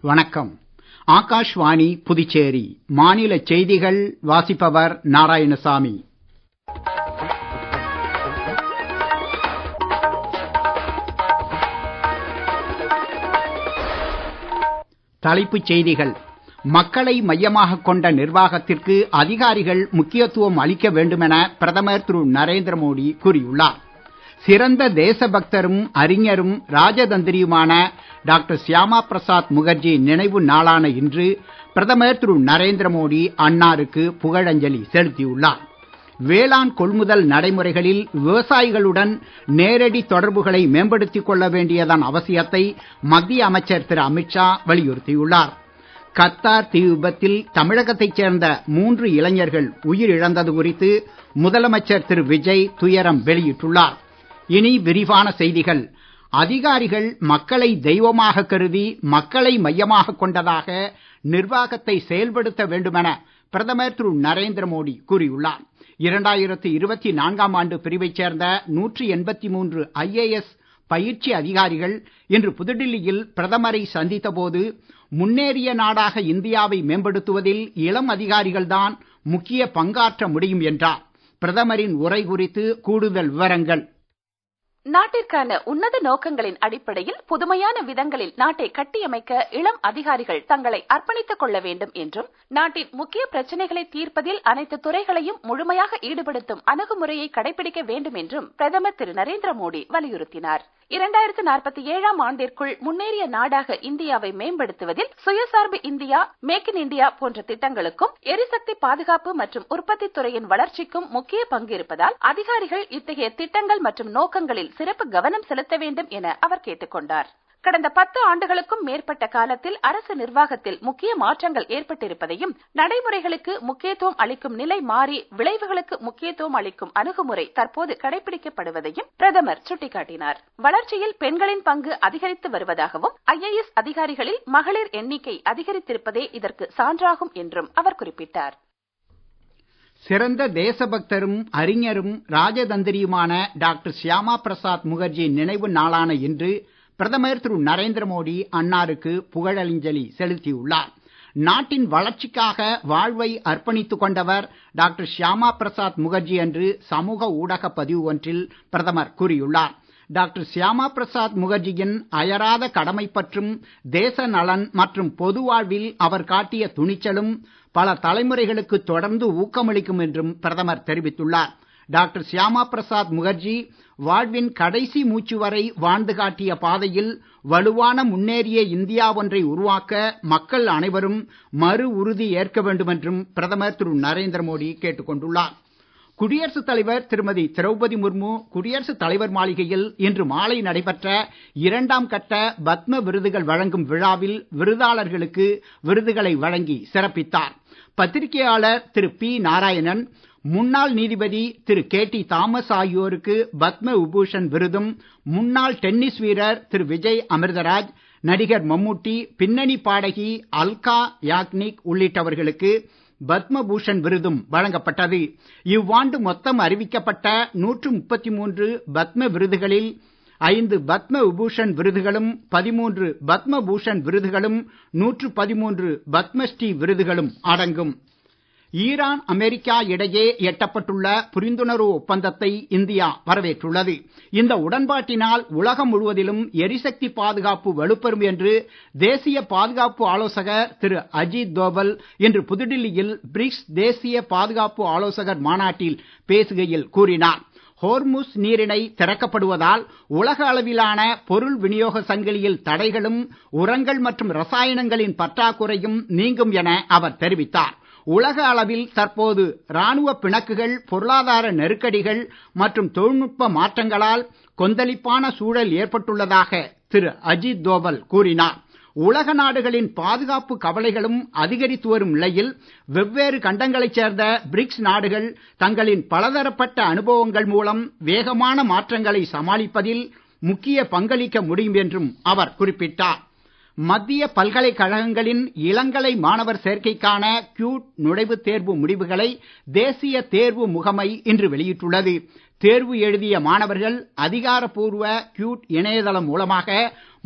வணக்கம். ஆகாஷ்வாணி புதுச்சேரி மாநில செய்திகள் வாசிப்பவர் நாராயணசாமி. தலைப்புச் செய்திகள். மக்களை மையமாக கொண்ட நிர்வாகத்திற்கு அதிகாரிகள் முக்கியத்துவம் அளிக்க வேண்டுமென பிரதமர் திரு நரேந்திர மோடி கூறியுள்ளார். சிறந்த தேசபக்தரும் அறிஞரும் ராஜதந்திரியுமான டாக்டர் சியாமா பிரசாத் முகர்ஜி நினைவு நாளான இன்று பிரதமர் திரு நரேந்திர மோடி அன்னாருக்கு புகழஞ்சலி செலுத்தியுள்ளார். வேளாண் கொள்முதல் நடைமுறைகளில் விவசாயிகளுடன் நேரடி தொடர்புகளை மேம்படுத்திக் கொள்ள வேண்டியதன் அவசியத்தை மத்திய அமைச்சர் திரு அமித்ஷா வலியுறுத்தியுள்ளார். கத்தார் தீ விபத்தில் தமிழகத்தைச் சேர்ந்த 3 இளைஞர்கள் உயிரிழந்தது குறித்து முதலமைச்சர் திரு விஜய் துயரம் வெளியிட்டுள்ளார். இனி விரிவான செய்திகள். அதிகாரிகள் மக்களை தெய்வமாக கருதி மக்களை மையமாக கொண்டதாக நிர்வாகத்தை செயல்படுத்த வேண்டுமென பிரதமர் திரு நரேந்திர மோடி கூறியுள்ளார். 2024ஆம் ஆண்டு பிரிவைச் சேர்ந்த 183 IAS பயிற்சி அதிகாரிகள் இன்று புதுடில்லியில் பிரதமரை சந்தித்த போது முன்னேறிய நாடாக இந்தியாவை மேம்படுத்துவதில் இளம் அதிகாரிகள்தான் முக்கிய பங்காற்ற முடியும் என்றார். பிரதமரின் உரை குறித்து கூடுதல் விவரங்கள். நாட்டிற்கான உன்னத நோக்கங்களின் அடிப்படையில் புதுமையான விதங்களில் நாட்டை கட்டியமைக்க இளம் அதிகாரிகள் தங்களை அர்ப்பணித்துக் கொள்ள வேண்டும் என்றும் நாட்டின் முக்கிய பிரச்சனைகளை தீர்ப்பதில் அனைத்து துறைகளையும் முழுமையாக ஈடுபடுத்தும் அணுகுமுறையை கடைபிடிக்க வேண்டும் என்றும் பிரதமர் திரு நரேந்திர மோடி வலியுறுத்தினார். 2047ஆம் ஆண்டிற்குள் முன்னேறிய நாடாக இந்தியாவை மேம்படுத்துவதில் சுயசார்பு இந்தியா, மேக் இன் இந்தியா போன்ற திட்டங்களுக்கும் எரிசக்தி பாதுகாப்பு மற்றும் உற்பத்தி துறையின் வளர்ச்சிக்கும் முக்கிய பங்கு இருப்பதால் அதிகாரிகள் இத்தகைய திட்டங்கள் மற்றும் நோக்கங்களில் சிறப்பு கவனம் செலுத்த வேண்டும் என அவர் கேட்டுக் கொண்டார். கடந்த 10 ஆண்டுகளுக்கும் மேற்பட்ட காலத்தில் அரசு நிர்வாகத்தில் முக்கிய மாற்றங்கள் ஏற்பட்டிருப்பதையும் நடைமுறைகளுக்கு முக்கியத்துவம் அளிக்கும் நிலை மாறி விளைவுகளுக்கு முக்கியத்துவம் அளிக்கும் அணுகுமுறை தற்போது கடைபிடிக்கப்படுவதையும் பிரதமர் சுட்டிக்காட்டினார். வளர்ச்சியில் பெண்களின் பங்கு அதிகரித்து வருவதாகவும் IAS அதிகாரிகளில் மகளிர் எண்ணிக்கை அதிகரித்திருப்பதே இதற்கு சான்றாகும் என்றும் அவர் குறிப்பிட்டார். சிறந்த தேசபக்தரும் அறிஞரும் ராஜதந்திரியுமான டாக்டர் சியாமா பிரசாத் முகர்ஜி நினைவு நாளான இன்று பிரதமர் திரு நரேந்திர மோடி அன்னாருக்கு புகழஞ்சலி செலுத்தியுள்ளார். நாட்டின் வளர்ச்சிக்காக வாழ்வை அர்ப்பணித்துக் கொண்டவர் டாக்டர் சியாமா பிரசாத் முகர்ஜி என்று சமூக ஊடக பதிவு ஒன்றில் பிரதமர் கூறியுள்ளார். டாக்டர் சியாமா பிரசாத் முகர்ஜியின் அயராத கடமைப்பற்றும் தேச நலன் மற்றும் பொது வாழ்வில் அவர் காட்டிய துணிச்சலும் பல தலைமுறைகளுக்கு தொடர்ந்து ஊக்கமளிக்கும் என்றும் பிரதமர் தெரிவித்துள்ளார். டாக்டர் சியாமா பிரசாத் முகர்ஜி வாழ்வின் கடைசி மூச்சு வரை வாழ்ந்து காட்டிய பாதையில் வலுவான முன்னேறிய இந்தியா ஒன்றை உருவாக்க மக்கள் அனைவரும் மறு உறுதி ஏற்க வேண்டும் என்றும் பிரதமர் திரு நரேந்திர மோடி கேட்டுக் கொண்டுள்ளார். குடியரசுத் தலைவர் திருமதி திரௌபதி முர்மு குடியரசுத் தலைவர் மாளிகையில் இன்று மாலை நடைபெற்ற 2ஆம் கட்ட பத்ம விருதுகள் வழங்கும் விழாவில் விருதாளர்களுக்கு விருதுகளை வழங்கி சிறப்பித்தார். பத்திரிகையாளர் திரு பி நாராயணன், முன்னாள் நீதிபதி திரு KT தாமஸ் ஆகியோருக்கு பத்ம விபூஷன் விருதும், முன்னாள் டென்னிஸ் வீரர் திரு விஜய் அமிர்தராஜ், நடிகர் மம்முட்டி, பின்னணி பாடகி அல்கா யாக்னிக் உள்ளிட்டவர்களுக்கு பத்ம பூஷன் விருதும் வழங்கப்பட்டது. இவ்வாண்டு மொத்தம் அறிவிக்கப்பட்ட 133 பத்ம விருதுகளில் 5 பத்ம விபூஷன் விருதுகளும் 13 பத்ம பூஷன் விருதுகளும் 113 பத்மஸ்ரீ விருதுகளும் அடங்கும். ஈரான் அமெரிக்கா இடையே எட்டப்பட்டுள்ள புரிந்துணர்வு ஒப்பந்தத்தை இந்தியா வரவேற்றுள்ளது. இந்த உடன்பாட்டினால் உலகம் முழுவதிலும் எரிசக்தி பாதுகாப்பு வலுப்பெறும் என்று தேசிய பாதுகாப்பு ஆலோசகர் திரு அஜித் தோவல் இன்று புதுடில்லியில் பிரிக்ஸ் தேசிய பாதுகாப்பு ஆலோசகர் மாநாட்டில் பேசுகையில் கூறினார். ஹோர்முஸ் நீரிணை திறக்கப்படுவதால் உலக அளவிலான பொருள் விநியோக சங்கிலியில் தடைகளும் உரங்கள் மற்றும் ரசாயனங்களின் பற்றாக்குறையும் நீங்கும் என அவர் தெரிவித்தார். உலக அளவில் தற்போது ராணுவ பிணக்குகள், பொருளாதார நெருக்கடிகள் மற்றும் தொழில்நுட்ப மாற்றங்களால் கொந்தளிப்பான சூழல் ஏற்பட்டுள்ளதாக திரு அஜித் தோவல் கூறினார். உலக நாடுகளின் பாதுகாப்பு கவலைகளும் அதிகரித்து வரும் நிலையில் வெவ்வேறு கண்டங்களைச் சேர்ந்த பிரிக்ஸ் நாடுகள் தங்களின் பலதரப்பட்ட அனுபவங்கள் மூலம் வேகமான மாற்றங்களை சமாளிப்பதில் முக்கிய பங்களிக்க முடியும் என்றும் அவர் குறிப்பிட்டார். மத்திய பல்கலைக்கழகங்களின் இளங்கலை மாணவர் சேர்க்கைக்கான கியூட் நுழைவுத் தேர்வு முடிவுகளை தேசிய தேர்வு முகமை இன்று வெளியிட்டுள்ளது. தேர்வு எழுதிய மாணவர்கள் அதிகாரப்பூர்வ கியூட் இணையதளம் மூலமாக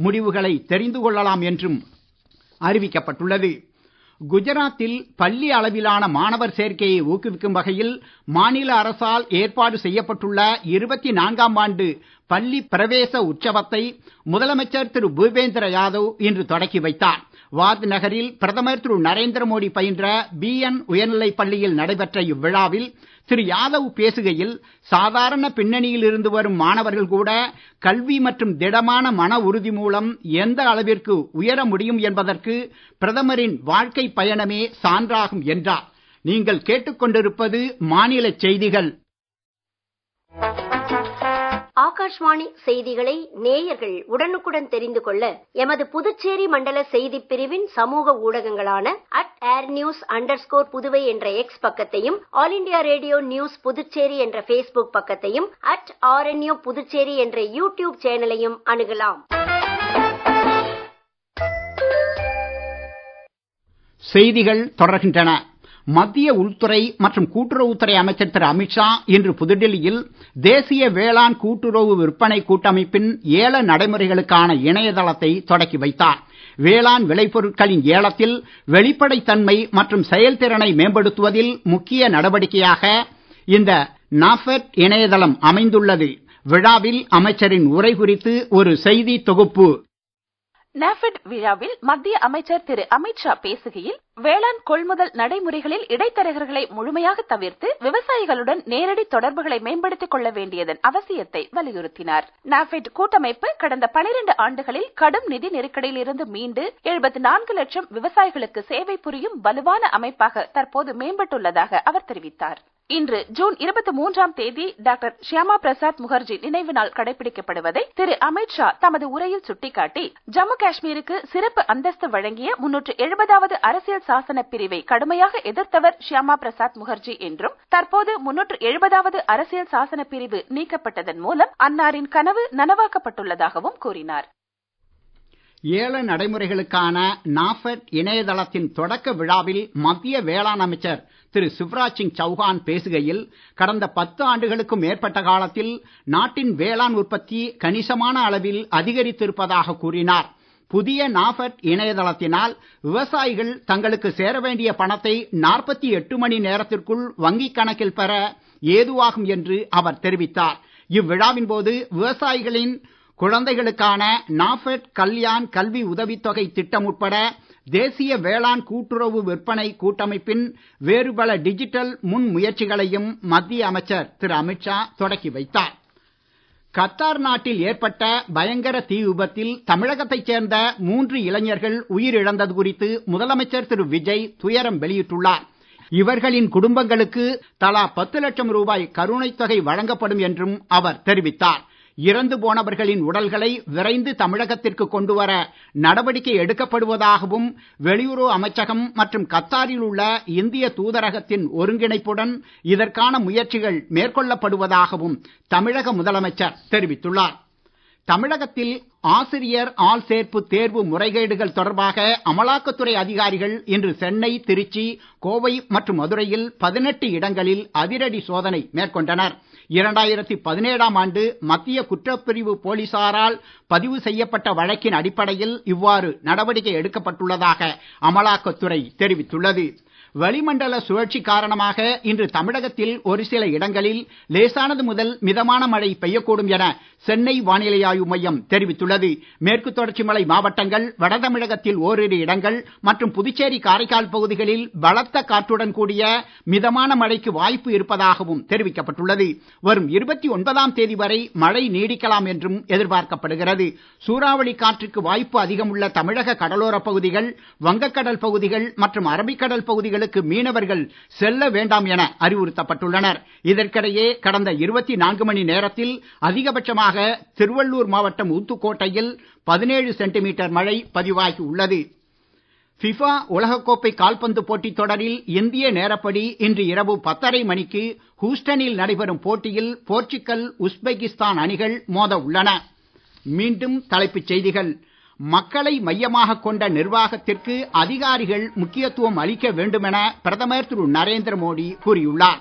முடிவுகளை தெரிந்து கொள்ளலாம் என்றும் அறிவிக்கப்பட்டுள்ளது. குஜராத்தில் பள்ளி அளவிலான மாணவர் சேர்க்கையை ஊக்குவிக்கும் வகையில் மாநில அரசால் ஏற்பாடு செய்யப்பட்டுள்ள 24ஆம் ஆண்டு பள்ளி பிரவேச உற்சவத்தை முதலமைச்சர் திரு பூபேந்திர யாதவ் இன்று தொடக்கி வைத்தார். வாத் நகரில் பிரதமர் திரு நரேந்திர மோடி பயின்ற BN உயர்நிலைப் பள்ளியில் நடைபெற்ற இவ்விழாவில் திரு யாதவ் பேசுகையில், சாதாரண பின்னணியில் இருந்து வரும் மாணவர்கள் கூட கல்வி மற்றும் திடமான மன உறுதி மூலம் எந்த அளவிற்கு உயர முடியும் என்பதற்கு பிரதமரின் வாழ்க்கை பயணமே சான்றாகும் என்றார். நீங்கள் கேட்டுக்கொண்டிருப்பது மாநில செய்திகள். ஆகாஷ்வாணி செய்திகளை நேயர்கள் உடனுக்குடன் தெரிந்து கொள்ள எமது புதுச்சேரி மண்டல செய்திப் பிரிவின் சமூக ஊடகங்களான @airnews_புதுவை என்ற X பக்கத்தையும், all India radio news Puducherry என்ற Facebook பக்கத்தையும், @RNU புதுச்சேரி என்ற YouTube சேனலையும் அணுகலாம். செய்திகள் தொடர்கின்றன. மத்திய உள்துறை மற்றும் கூட்டுறவுத்துறை அமைச்சர் திரு அமித்ஷா இன்று புதுடெல்லியில் தேசிய வேளாண் கூட்டுறவு விற்பனை கூட்டமைப்பின் ஏல நடைமுறைகளுக்கான இணையதளத்தை தொடக்கி வைத்தார். வேளாண் விளைபொருட்களின் ஏலத்தில் வெளிப்படைத்தன்மை மற்றும் செயல்திறனை மேம்படுத்துவதில் முக்கிய நடவடிக்கையாக இந்த நாஃபெட் இணையதளம் அமைந்துள்ளது. விழாவில் அமைச்சரின் உரை குறித்து ஒரு செய்தி தொகுப்பு. நாஃபெட் விழாவில் மத்திய அமைச்சர் திரு அமித்ஷா பேசுகையில், வேளாண் கொள்முதல் நடைமுறைகளில் இடைத்தரகர்களை முழுமையாக தவிர்த்து விவசாயிகளுடன் நேரடி தொடர்புகளை மேம்படுத்திக் கொள்ள வேண்டியதன் அவசியத்தை வலியுறுத்தினார். நாஃபெட் கூட்டமைப்பு கடந்த 12 ஆண்டுகளில் கடும் நிதி நெருக்கடியில் இருந்து மீண்டு 74 லட்சம் விவசாயிகளுக்கு சேவை புரியும் வலுவான அமைப்பாக தற்போது மேம்பட்டுள்ளதாக அவர் தெரிவித்தார். இன்று ஜூன் 23ஆம் தேதி டாக்டர் ஷியாமா பிரசாத் முகர்ஜி நினைவு நாள் கடைபிடிக்கப்படுவதை திரு அமித்ஷா தமது உரையில் சுட்டிக்காட்டி, ஜம்மு காஷ்மீருக்கு சிறப்பு அந்தஸ்து வழங்கிய 370வது அரசியல் சாசன பிரிவை கடுமையாக எதிர்த்தவர் ஷியாமா பிரசாத் முகர்ஜி என்றும், தற்போது 370வது அரசியல் சாசன பிரிவு நீக்கப்பட்டதன் மூலம் அன்னாரின் கனவு நனவாக்கப்பட்டுள்ளதாகவும் கூறினார். ஏல நடைமுறைகளுக்கான நாஃபெட் இணையதளத்தின் தொடக்க விழாவில் மத்திய வேளாண் அமைச்சர் திரு சிவராஜ் சிங் சௌஹான் பேசுகையில், கடந்த 10 ஆண்டுகளுக்கும் மேற்பட்ட காலத்தில் நாட்டின் வேளாண் உற்பத்தி கணிசமான அளவில் அதிகரித்திருப்பதாக கூறினார். புதிய நாஃபெட் இணையதளத்தினால் விவசாயிகள் தங்களுக்கு சேர வேண்டிய பணத்தை 48 மணி நேரத்திற்குள் வங்கிக் கணக்கில் பெற ஏதுவாகும் என்று அவர் தெரிவித்தார். இவ்விழாவின் போது விவசாயிகளின் குழந்தைகளுக்கான நாஃபெட் கல்யாண் கல்வி உதவித்தொகை திட்டம் உட்பட தேசிய வேளாண் கூட்டுறவு விற்பனை கூட்டமைப்பின் வேறு பல டிஜிட்டல் முன் முயற்சிகளையும் மத்திய அமைச்சர் திரு அமித்ஷா தொடக்கி வைத்தார். கத்தார் நாட்டில் ஏற்பட்ட பயங்கர தீ விபத்தில் தமிழகத்தைச் சேர்ந்த 3 இளைஞர்கள் உயிரிழந்தது குறித்து முதலமைச்சர் திரு விஜய் துயரம் வெளியிட்டுள்ளார். இவர்களின் குடும்பங்களுக்கு தலா 10 லட்சம் ரூபாய் கருணைத் தொகை வழங்கப்படும் என்றும் அவர் தெரிவித்தார். இறந்து போனவர்களின் உடல்களை விரைந்து தமிழகத்திற்கு கொண்டு வர நடவடிக்கை எடுக்கப்படுவதாகவும், வெளியுறவு அமைச்சகம் மற்றும் கத்தாரில் உள்ள இந்திய தூதரகத்தின் ஒருங்கிணைப்புடன் இதற்கான முயற்சிகள் மேற்கொள்ளப்படுவதாகவும் தமிழக முதலமைச்சர் தெரிவித்துள்ளார். தமிழகத்தில் ஆசிரியர் ஆள் சேர்ப்பு தேர்வு முறைகேடுகள் தொடர்பாக அமலாக்கத்துறை அதிகாரிகள் இன்று சென்னை, திருச்சி, கோவை மற்றும் மதுரையில் 18 இடங்களில் அதிரடி சோதனை மேற்கொண்டனர். 2017ஆம் ஆண்டு மத்திய குற்றப்பிரிவு போலீசாரால் பதிவு செய்யப்பட்ட வழக்கின் அடிப்படையில் இவ்வாறு நடவடிக்கை எடுக்கப்பட்டுள்ளதாக அமலாக்கத்துறை தெரிவித்துள்ளது. வளிமண்டல சுழற்சி காரணமாக இன்று தமிழகத்தில் ஒரு சில இடங்களில் லேசானது முதல் மிதமான மழை பெய்யக்கூடும் என சென்னை வானிலை ஆய்வு மையம் தெரிவித்துள்ளது. மேற்கு தொடர்ச்சி மலை மாவட்டங்கள், வட தமிழகத்தில் ஓரிரு இடங்கள் மற்றும் புதுச்சேரி, காரைக்கால் பகுதிகளில் பலத்த காற்றுடன் கூடிய மிதமான மழைக்கு வாய்ப்பு இருப்பதாகவும் தெரிவிக்கப்பட்டுள்ளது. வரும் 29ஆம் தேதி வரை மழை நீடிக்கலாம் என்றும் எதிர்பார்க்கப்படுகிறது. சூறாவளி காற்றுக்கு வாய்ப்பு அதிகம் உள்ள தமிழக கடலோர பகுதிகள், வங்கக்கடல் பகுதிகள் மற்றும் அரபிக்கடல் பகுதிகளுக்கு மீனவர்கள் செல்ல வேண்டாம் என அறிவுறுத்தப்பட்டுள்ளனர். இதற்கிடையே கடந்த 24 மணி நேரத்தில் அதிகபட்சமாக திருவள்ளூர் மாவட்டம் ஊத்துக்கோட்டையில் 17 சென்டிமீட்டர் மழை பதிவாகி உள்ளது. ஃபிஃபா உலகக்கோப்பை கால்பந்து போட்டித் தொடரில் இந்திய நேரப்படி இன்று இரவு 10:30 மணிக்கு ஹூஸ்டனில் நடைபெறும் போட்டியில் போர்ச்சுகல், உஸ்பெகிஸ்தான் அணிகள் மோத உள்ளன. மீண்டும் தலைப்புச் செய்திகள். மக்களை மையமாக கொண்ட நிர்வாகத்திற்கு அதிகாரிகள் முக்கியத்துவம் அளிக்க வேண்டுமென பிரதமர் திரு நரேந்திர மோடி கூறியுள்ளார்.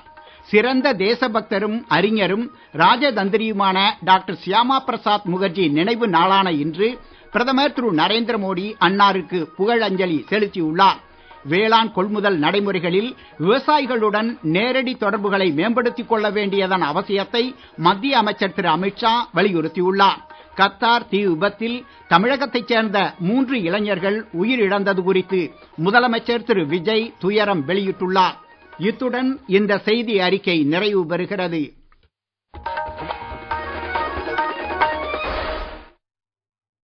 சிறந்த தேசபக்தரும் அறிஞரும் ராஜதந்திரியுமான டாக்டர் ஷியாமா பிரசாத் முகர்ஜி நினைவு நாளான இன்று பிரதமர் திரு நரேந்திர மோடி அன்னாருக்கு புகழஞ்சலி செலுத்தியுள்ளார். வேளாண் கொள்முதல் நடைமுறைகளில் விவசாயிகளுடன் நேரடி தொடர்புகளை மேம்படுத்திக் கொள்ள வேண்டியதன் அவசியத்தை மத்திய அமைச்சர் திரு அமித்ஷா வலியுறுத்தியுள்ளார். கத்தார் தீ விபத்தில் தமிழகத்தைச் சேர்ந்த 3 இளைஞர்கள் உயிரிழந்தது குறித்து முதலமைச்சர் திரு விஜய் துயரம் வெளியிட்டுள்ளார். இத்துடன் இந்த செய்தி அறிக்கை நிறைவு பெறுகிறது.